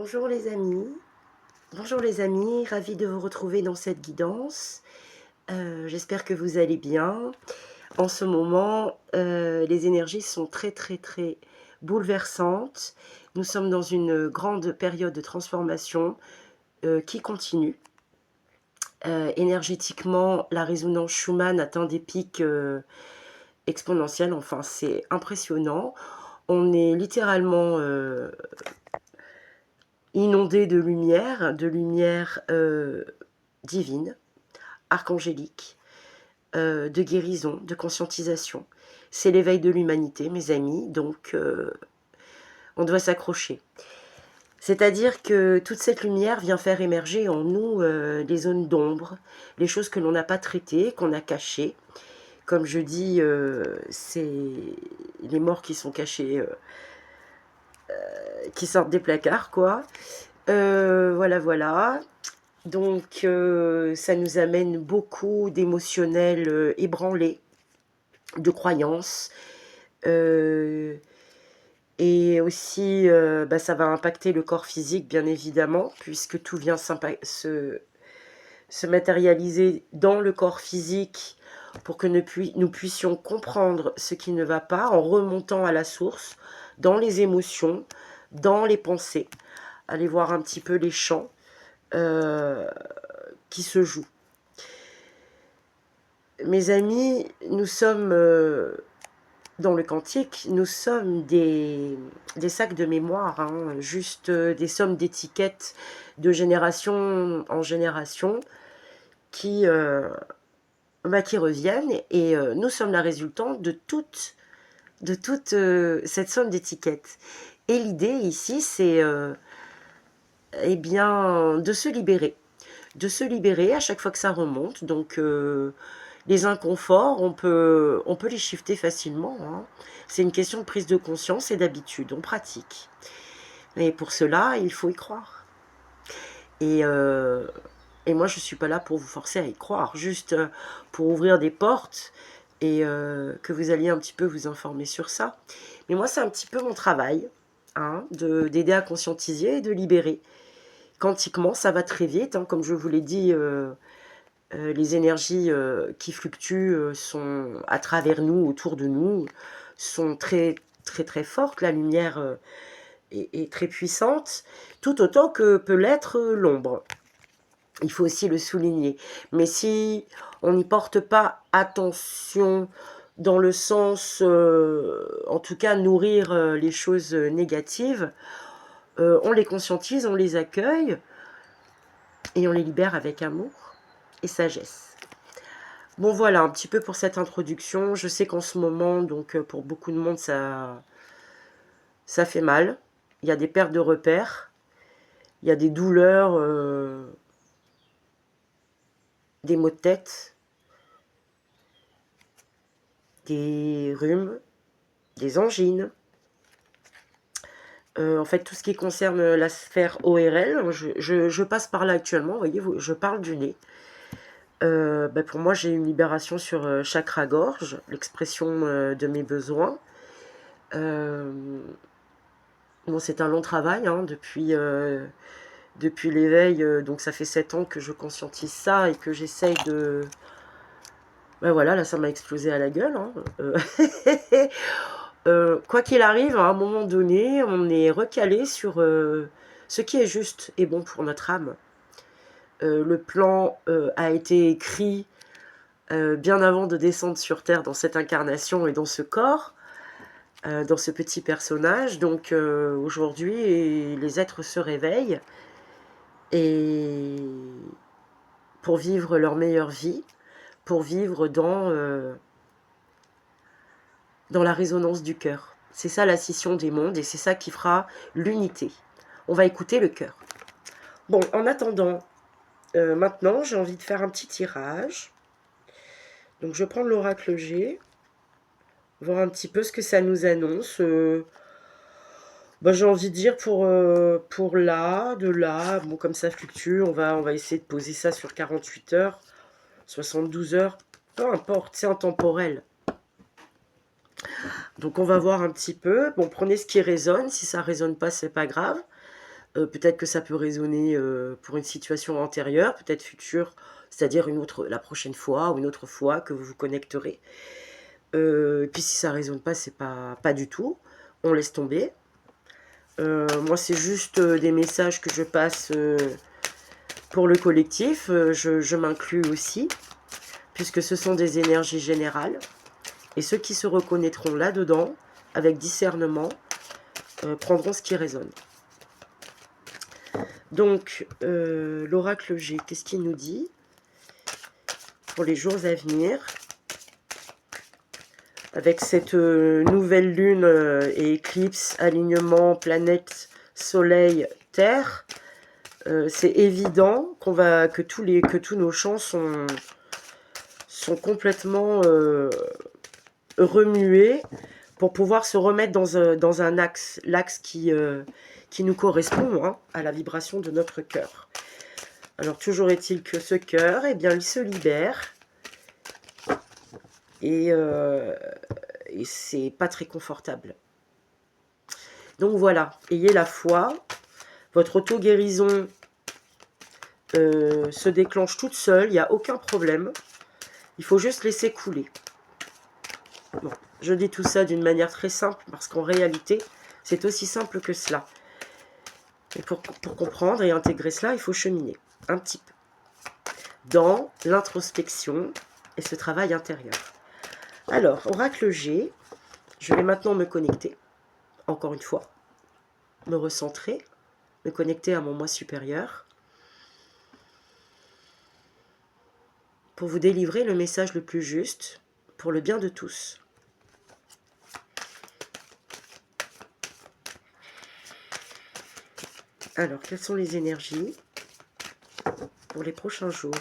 Bonjour les amis, ravi de vous retrouver dans cette guidance. J'espère que vous allez bien. En ce moment, les énergies sont très bouleversantes. Nous sommes dans une grande période de transformation qui continue. Énergétiquement, la résonance Schumann atteint des pics exponentiels, enfin c'est impressionnant. On est littéralement inondé de lumière divine, archangélique, de guérison, de conscientisation. C'est l'éveil de l'humanité, mes amis, donc on doit s'accrocher. C'est-à-dire que toute cette lumière vient faire émerger en nous les zones d'ombre, les choses que l'on n'a pas traitées, qu'on a cachées. Comme je dis, c'est les morts qui sont cachés, qui sortent des placards, quoi. Voilà. Donc, ça nous amène beaucoup d'émotionnels ébranlés, de croyances. Et aussi, ça va impacter le corps physique, bien évidemment, puisque tout vient se matérialiser dans le corps physique pour que nous puissions comprendre ce qui ne va pas en remontant à la source, dans les émotions, dans les pensées. Allez voir un petit peu les champs qui se jouent. Mes amis, nous sommes dans le quantique, nous sommes des sacs de mémoire, hein, juste des sommes d'étiquettes de génération en génération qui reviennent, et nous sommes la résultante de toute cette somme d'étiquettes. Et l'idée ici, c'est eh bien de se libérer à chaque fois que ça remonte. Donc les inconforts, on peut les shifter facilement, hein. C'est une question de prise de conscience et d'habitude, on pratique. Mais pour cela, il faut y croire. Et moi, je ne suis pas là pour vous forcer à y croire, juste pour ouvrir des portes et que vous alliez un petit peu vous informer sur ça. Mais moi, c'est un petit peu mon travail, hein, d'aider à conscientiser et de libérer. Quantiquement, ça va très vite, hein, comme je vous l'ai dit, les énergies qui fluctuent sont à travers nous, autour de nous, sont très fortes. La lumière est très puissante, tout autant que peut l'être l'ombre. Il faut aussi le souligner. Mais si on n'y porte pas attention dans le sens, en tout cas, nourrir les choses négatives, on les conscientise, on les accueille et on les libère avec amour et sagesse. Bon voilà, un petit peu pour cette introduction. Je sais qu'en ce moment, donc pour beaucoup de monde, ça fait mal. Il y a des pertes de repères, il y a des douleurs, des maux de tête, des rhumes, des angines. En fait, tout ce qui concerne la sphère ORL, je passe par là actuellement, vous voyez, je parle du nez. Pour moi, j'ai une libération sur chakra-gorge, l'expression de mes besoins. Bon, c'est un long travail, hein, depuis l'éveil, donc ça fait 7 ans que je conscientise ça et que j'essaye de... voilà, là ça m'a explosé à la gueule, hein. Quoi qu'il arrive, à un moment donné, on est recalé sur ce qui est juste et bon pour notre âme. Le plan a été écrit bien avant de descendre sur Terre dans cette incarnation et dans ce corps, dans ce petit personnage. Donc aujourd'hui, les êtres se réveillent et pour vivre leur meilleure vie, pour vivre dans la résonance du cœur. C'est ça la scission des mondes et c'est ça qui fera l'unité. On va écouter le cœur. Bon, en attendant, maintenant, j'ai envie de faire un petit tirage. Donc, je vais prendre l'oracle G, voir un petit peu ce que ça nous annonce. J'ai envie de dire pour là, de là, bon, comme ça fluctue, on va essayer de poser ça sur 48 heures, 72 heures, peu importe, c'est intemporel. Donc on va voir un petit peu. Bon, prenez ce qui résonne. Si ça résonne pas, c'est pas grave. Peut-être que ça peut résonner pour une situation antérieure, peut-être future, c'est-à-dire la prochaine fois ou une autre fois que vous vous connecterez. Puis si ça résonne pas, c'est pas du tout. On laisse tomber. Moi, c'est juste des messages que je passe pour le collectif. Je m'inclus aussi, puisque ce sont des énergies générales. Et ceux qui se reconnaîtront là-dedans, avec discernement, prendront ce qui résonne. Donc, l'oracle G, qu'est-ce qu'il nous dit pour les jours à venir? Avec cette nouvelle lune et éclipse, alignement, planète, soleil, terre, c'est évident que tous nos champs sont complètement remués pour pouvoir se remettre dans un axe, l'axe qui nous correspond hein, à la vibration de notre cœur. Alors, toujours est-il que ce cœur, eh bien, il se libère et c'est pas très confortable. Donc voilà, ayez la foi, votre auto-guérison se déclenche toute seule, il n'y a aucun problème, il faut juste laisser couler. Bon, je dis tout ça d'une manière très simple parce qu'en réalité, c'est aussi simple que cela. Et pour comprendre et intégrer cela, il faut cheminer un petit peu dans l'introspection et ce travail intérieur. Alors, oracle G, je vais maintenant me connecter, encore une fois, me recentrer, me connecter à mon moi supérieur, pour vous délivrer le message le plus juste, pour le bien de tous. Alors, quelles sont les énergies pour les prochains jours,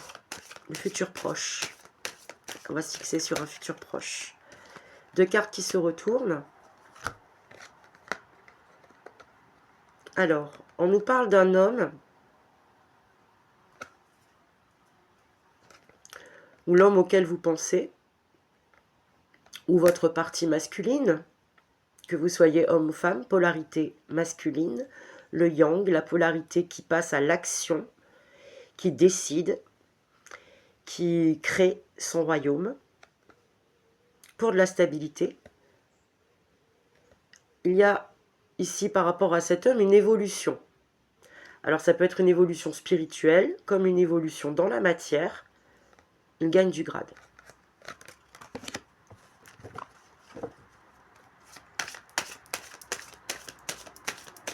le futur proche? On va se fixer sur un futur proche. 2 cartes qui se retournent. Alors, on nous parle d'un homme ou l'homme auquel vous pensez, ou votre partie masculine, que vous soyez homme ou femme, polarité masculine, le yang, la polarité qui passe à l'action, qui décide, qui crée son royaume pour de la stabilité. Il y a ici par rapport à cet homme une évolution. Alors ça peut être une évolution spirituelle comme une évolution dans la matière. Il gagne du grade.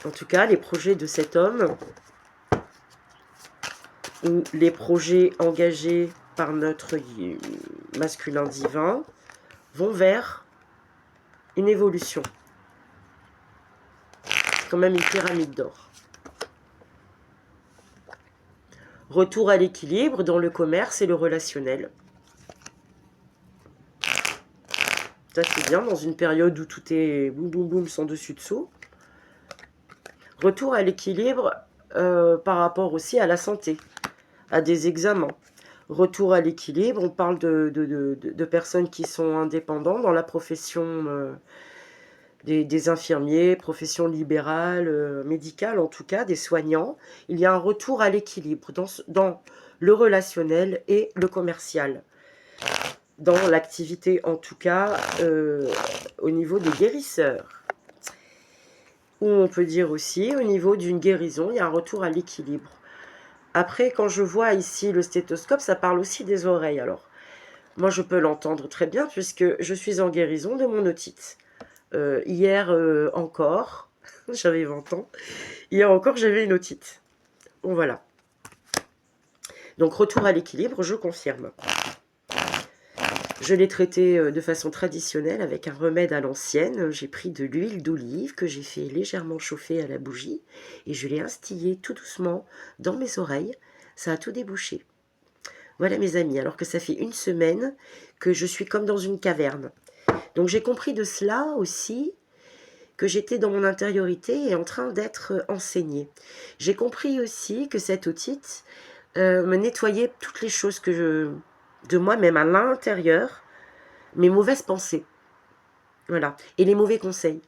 En tout cas, les projets de cet homme ou les projets engagés par notre masculin divin vont vers une évolution. C'est quand même une pyramide d'or. Retour à l'équilibre dans le commerce et le relationnel. Ça c'est bien dans une période où tout est boum boum boum sans dessus-dessous. Retour à l'équilibre par rapport aussi à la santé, à des examens. Retour à l'équilibre, on parle de personnes qui sont indépendantes dans la profession des infirmiers, profession libérale, médicale en tout cas, des soignants. Il y a un retour à l'équilibre dans le relationnel et le commercial. Dans l'activité en tout cas, au niveau des guérisseurs. Ou on peut dire aussi, au niveau d'une guérison, il y a un retour à l'équilibre. Après, quand je vois ici le stéthoscope, ça parle aussi des oreilles. Alors, moi, je peux l'entendre très bien puisque je suis en guérison de mon otite. Hier encore, j'avais 20 ans, hier encore, j'avais une otite. Bon, voilà. Donc, retour à l'équilibre, je confirme. Je l'ai traité de façon traditionnelle avec un remède à l'ancienne. J'ai pris de l'huile d'olive que j'ai fait légèrement chauffer à la bougie et je l'ai instillée tout doucement dans mes oreilles. Ça a tout débouché. Voilà mes amis, alors que ça fait 1 semaine que je suis comme dans une caverne. Donc j'ai compris de cela aussi que j'étais dans mon intériorité et en train d'être enseignée. J'ai compris aussi que cette otite me nettoyait toutes les choses de moi-même à l'intérieur, mes mauvaises pensées, voilà, et les mauvais conseils.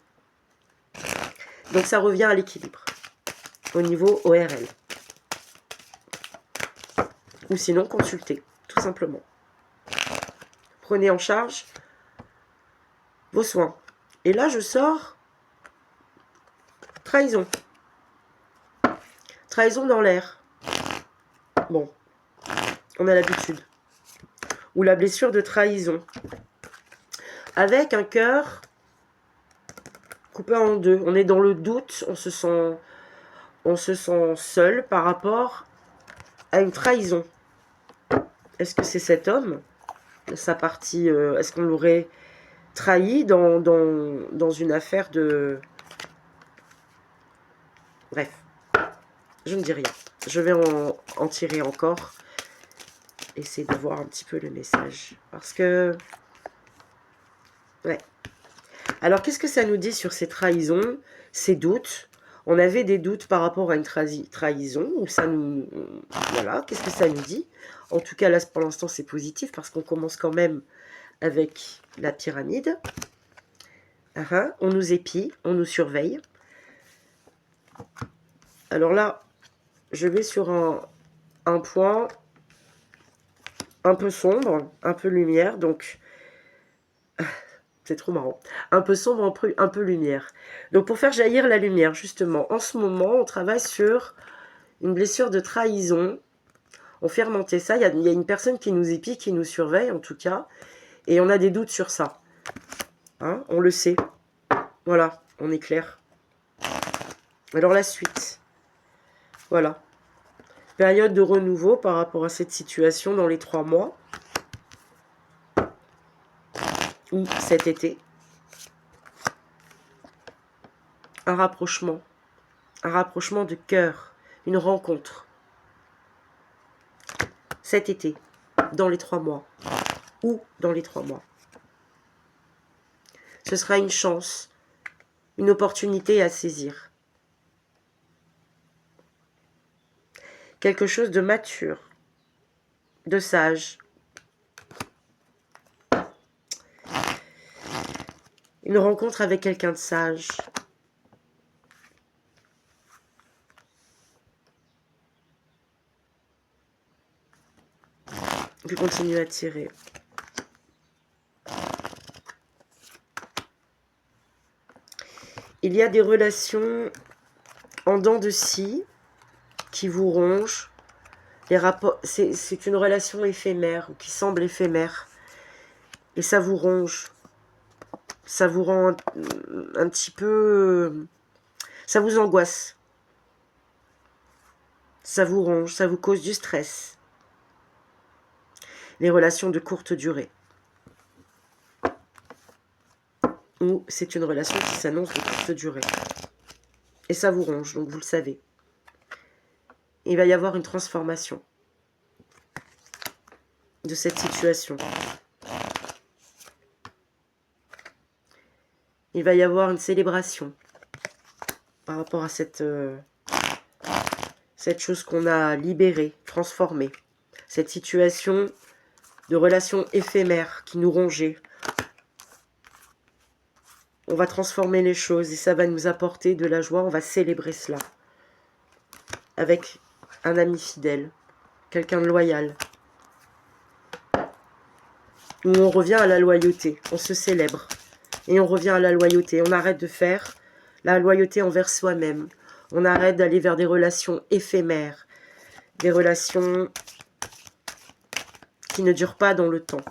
Donc ça revient à l'équilibre. au niveau ORL. Ou sinon, consultez, tout simplement. Prenez en charge vos soins. Et là, je sors trahison. Trahison dans l'air. Bon, on a l'habitude. Ou la blessure de trahison. Avec un cœur coupé en deux. On est dans le doute, on se sent seul par rapport à une trahison. Est-ce que c'est cet homme, sa partie, est-ce qu'on l'aurait trahi dans une affaire de... Bref, je ne dis rien. Je vais en tirer encore. Essayer de voir un petit peu le message. Parce que... Ouais. Alors, qu'est-ce que ça nous dit sur ces trahisons, ces doutes? On avait des doutes par rapport à une trahison. Ou ça nous... Voilà, qu'est-ce que ça nous dit? En tout cas, là, pour l'instant, c'est positif parce qu'on commence quand même avec la pyramide. On nous épie, on nous surveille. Alors là, je vais sur un point un peu sombre, un peu lumière, donc c'est trop marrant. Un peu sombre, un peu lumière. Donc pour faire jaillir la lumière, justement, en ce moment, on travaille sur une blessure de trahison. On fait remonter ça. Il y a une personne qui nous épie, qui nous surveille, en tout cas, et on a des doutes sur ça. On le sait. Voilà, on est clair. Alors la suite. Voilà. Période de renouveau par rapport à cette situation dans les 3 mois. Ou cet été. Un rapprochement de cœur, une rencontre. Cet été, dans les 3 mois. Ou dans les 3 mois. Ce sera une chance, une opportunité à saisir. Quelque chose de mature, de sage. Une rencontre avec quelqu'un de sage. Je continue à tirer. Il y a des relations en dents de scie qui vous rongent. Les rapports, c'est une relation éphémère, ou qui semble éphémère. Et ça vous ronge. Ça vous rend un petit peu... Ça vous angoisse. Ça vous ronge, ça vous cause du stress. Les relations de courte durée. Ou c'est une relation qui s'annonce de courte durée. Et ça vous ronge, donc vous le savez. Il va y avoir une transformation de cette situation. Il va y avoir une célébration par rapport à cette chose qu'on a libérée, transformée. Cette situation de relation éphémère qui nous rongeait. On va transformer les choses et ça va nous apporter de la joie. On va célébrer cela avec un ami fidèle, quelqu'un de loyal. Où on revient à la loyauté, on se célèbre. Et on revient à la loyauté. On arrête de faire la loyauté envers soi-même. On arrête d'aller vers des relations éphémères. Des relations qui ne durent pas dans le temps.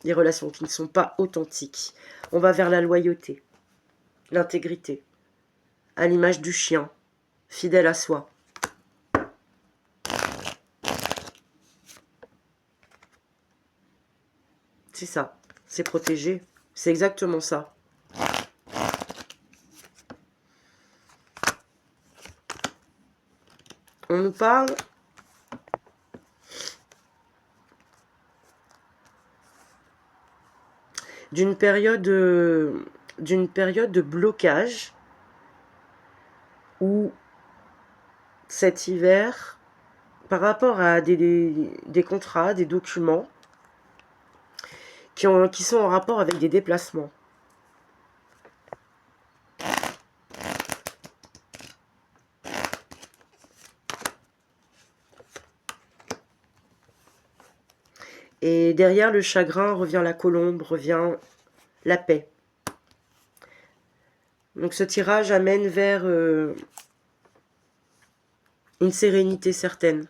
Des relations qui ne sont pas authentiques. On va vers la loyauté, l'intégrité. À l'image du chien, fidèle à soi. C'est ça, c'est protégé. C'est exactement ça. On nous parle d'une période de blocage où cet hiver, par rapport à des contrats, des documents qui sont en rapport avec des déplacements. Et derrière le chagrin revient la colombe, revient la paix. Donc ce tirage amène vers une sérénité certaine.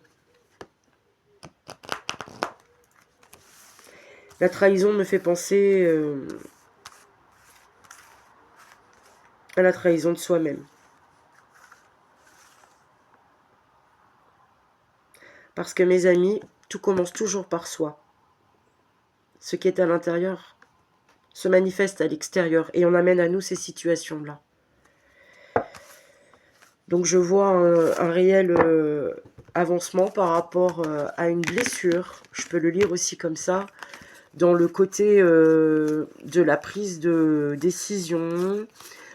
La trahison me fait penser à la trahison de soi-même. Parce que mes amis, tout commence toujours par soi. Ce qui est à l'intérieur se manifeste à l'extérieur et on amène à nous ces situations-là. Donc je vois un réel avancement par rapport à une blessure. Je peux le lire aussi comme ça, dans le côté de la prise de décision,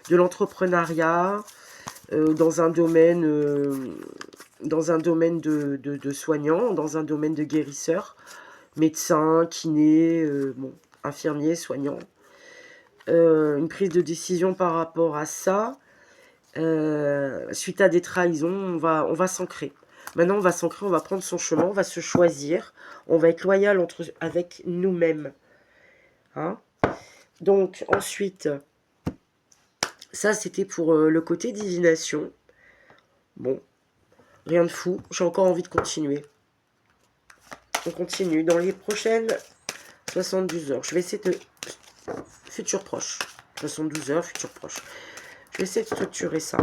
de l'entrepreneuriat, dans un domaine de soignant, dans un domaine de guérisseur, médecin, kiné, infirmier, soignant. Une prise de décision par rapport à ça. Suite à des trahisons, on va s'ancrer. Maintenant, on va s'ancrer, on va prendre son chemin, on va se choisir, on va être loyal avec nous-mêmes. Hein. Donc, ensuite, ça, c'était pour le côté divination. Bon, rien de fou, j'ai encore envie de continuer. On continue dans les prochaines 72 heures. Je vais essayer de... Futur proche. 72 heures, futur proche. Je vais essayer de structurer ça.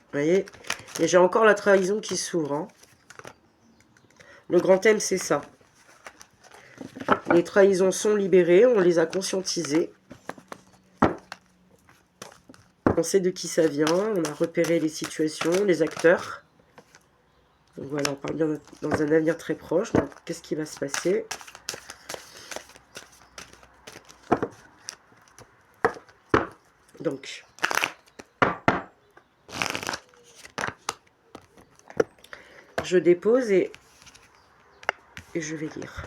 Vous voyez, et j'ai encore la trahison qui s'ouvre. Hein. Le grand thème, c'est ça. Les trahisons sont libérées, on les a conscientisées. On sait de qui ça vient, on a repéré les situations, les acteurs. Donc voilà, on parle bien dans un avenir très proche. Donc, qu'est-ce qui va se passer? Donc, je dépose et je vais lire.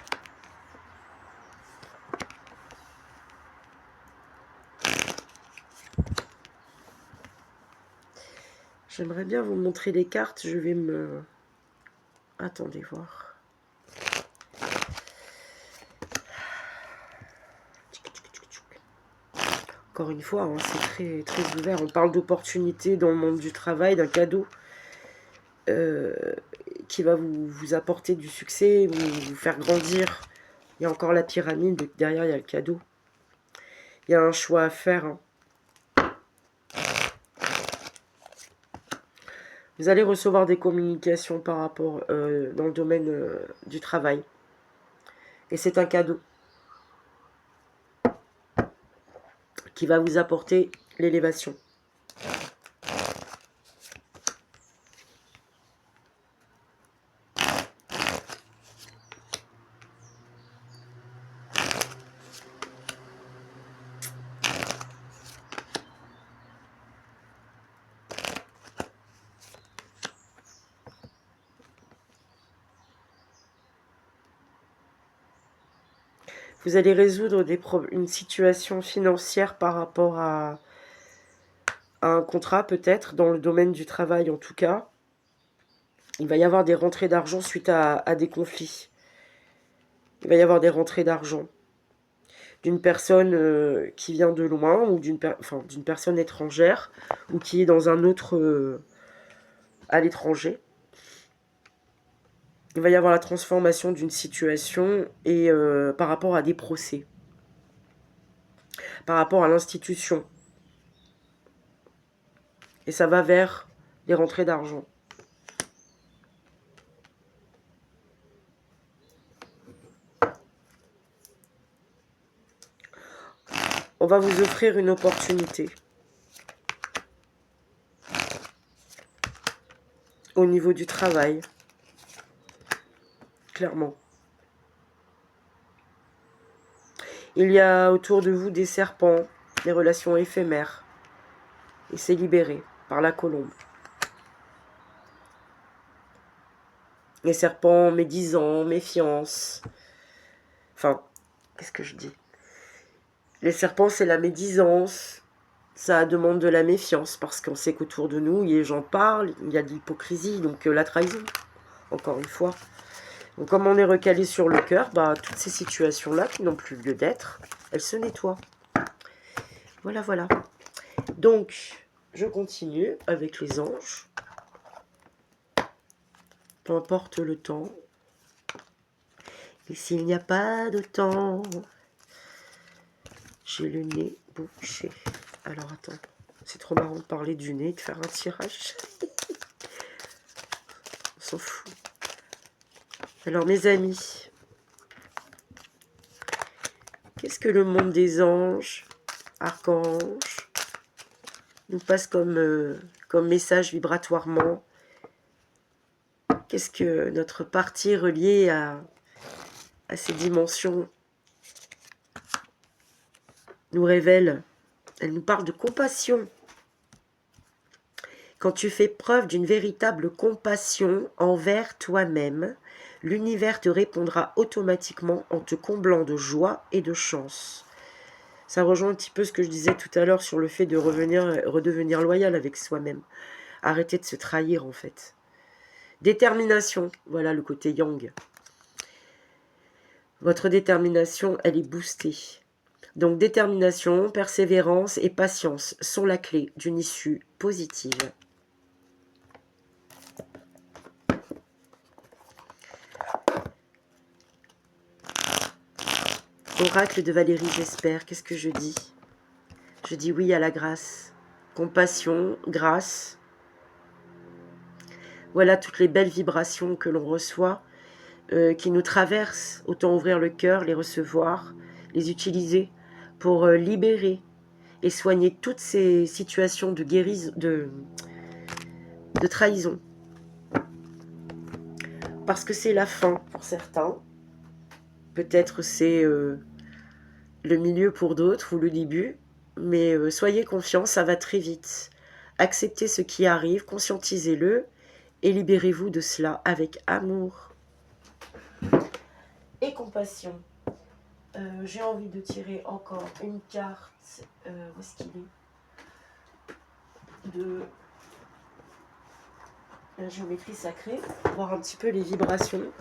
J'aimerais bien vous montrer les cartes. Je vais me... Attendez voir. Encore une fois, hein, c'est très, très ouvert. On parle d'opportunités dans le monde du travail, d'un cadeau qui va vous apporter du succès, vous faire grandir. Il y a encore la pyramide, derrière il y a le cadeau. Il y a un choix à faire. Hein. Vous allez recevoir des communications par rapport dans le domaine du travail. Et c'est un cadeau qui va vous apporter l'élévation. Vous allez résoudre une situation financière par rapport à un contrat peut-être, dans le domaine du travail en tout cas. Il va y avoir des rentrées d'argent suite à des conflits. Il va y avoir des rentrées d'argent d'une personne qui vient de loin ou d'une personne étrangère ou qui est dans un autre à l'étranger. Il va y avoir la transformation d'une situation et par rapport à des procès, par rapport à l'institution. Et ça va vers les rentrées d'argent. On va vous offrir une opportunité. Au niveau du travail. Clairement. Il y a autour de vous des serpents, des relations éphémères. Et c'est libéré par la colombe. Les serpents médisants, méfiance. Enfin, qu'est-ce que je dis? Les serpents, c'est la médisance, Ça demande de la méfiance parce qu'on sait qu'autour de nous, les gens parlent, il y a de l'hypocrisie, donc la trahison, encore une fois. Donc comme on est recalé sur le cœur, bah, toutes ces situations-là qui n'ont plus lieu d'être, elles se nettoient. Voilà, voilà. Donc, je continue avec les anges. Peu importe le temps. Et s'il n'y a pas de temps, j'ai le nez bouché. Alors attends, c'est trop marrant de parler du nez, de faire un tirage. On s'en fout. Alors mes amis, qu'est-ce que le monde des anges, archanges, nous passe comme message vibratoirement? Qu'est-ce que notre partie reliée à ces dimensions nous révèle? Elle nous parle de compassion. Quand tu fais preuve d'une véritable compassion envers toi-même, l'univers te répondra automatiquement en te comblant de joie et de chance. Ça rejoint un petit peu ce que je disais tout à l'heure sur le fait de redevenir loyal avec soi-même. Arrêter de se trahir en fait. Détermination, voilà le côté yang. Votre détermination, elle est boostée. Donc détermination, persévérance et patience sont la clé d'une issue positive. Oracle de Valérie, j'espère. Qu'est-ce que je dis? Je dis oui à la grâce. Compassion, grâce. Voilà toutes les belles vibrations que l'on reçoit, qui nous traversent. Autant ouvrir le cœur, les recevoir, les utiliser pour libérer et soigner toutes ces situations de guérison, de trahison. Parce que c'est la fin pour certains. Peut-être c'est le milieu pour d'autres ou le début. Mais soyez confiants, ça va très vite. Acceptez ce qui arrive, conscientisez-le et libérez-vous de cela avec amour et compassion. J'ai envie de tirer encore une carte. Où est-ce qu'il est? De la géométrie sacrée. Pour voir un petit peu les vibrations.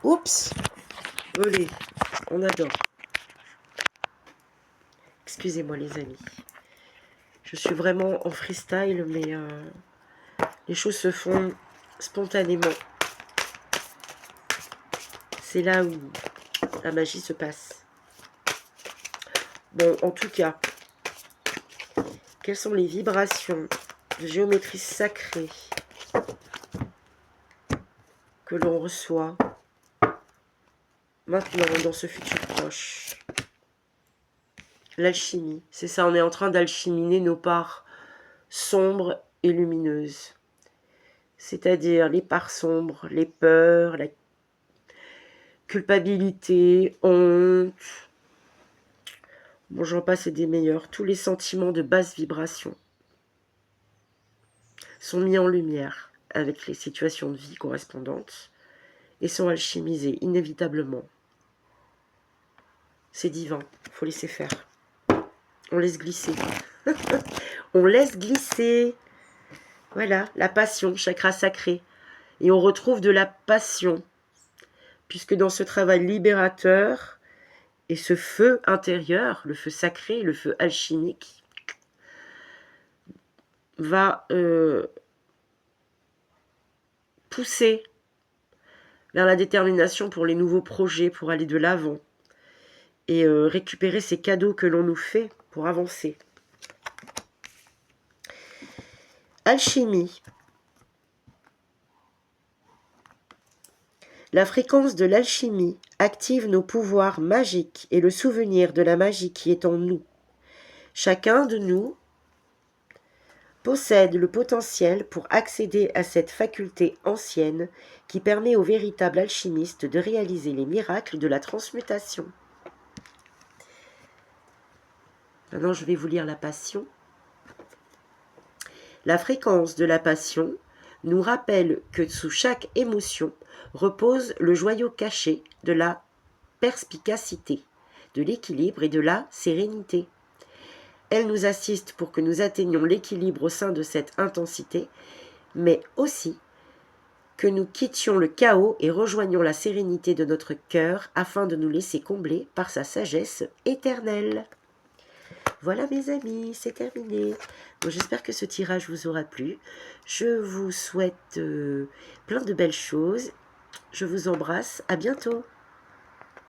Oups! Volé. On adore. Excusez-moi les amis. Je suis vraiment en freestyle, mais les choses se font spontanément. C'est là où la magie se passe. Bon, en tout cas, quelles sont les vibrations de géométrie sacrée que l'on reçoit maintenant dans ce futur proche? L'alchimie, c'est ça, on est en train d'alchiminer nos parts sombres et lumineuses. C'est-à-dire les parts sombres, les peurs, la culpabilité, honte, bon j'en passe et des meilleurs, tous les sentiments de basse vibration sont mis en lumière avec les situations de vie correspondantes et sont alchimisés inévitablement. C'est divin, il faut laisser faire. On laisse glisser. On laisse glisser. Voilà, la passion, chakra sacré. Et on retrouve de la passion, puisque dans ce travail libérateur, et ce feu intérieur, le feu sacré, le feu alchimique, va pousser vers la détermination pour les nouveaux projets, pour aller de l'avant, et récupérer ces cadeaux que l'on nous fait pour avancer. Alchimie. La fréquence de l'alchimie active nos pouvoirs magiques et le souvenir de la magie qui est en nous. Chacun de nous possède le potentiel pour accéder à cette faculté ancienne qui permet aux véritables alchimistes de réaliser les miracles de la transmutation. Maintenant, je vais vous lire la passion. La fréquence de la passion nous rappelle que sous chaque émotion repose le joyau caché de la perspicacité, de l'équilibre et de la sérénité. Elle nous assiste pour que nous atteignions l'équilibre au sein de cette intensité, mais aussi que nous quittions le chaos et rejoignions la sérénité de notre cœur afin de nous laisser combler par sa sagesse éternelle. Voilà mes amis, c'est terminé. Bon, j'espère que ce tirage vous aura plu. Je vous souhaite plein de belles choses. Je vous embrasse. À bientôt.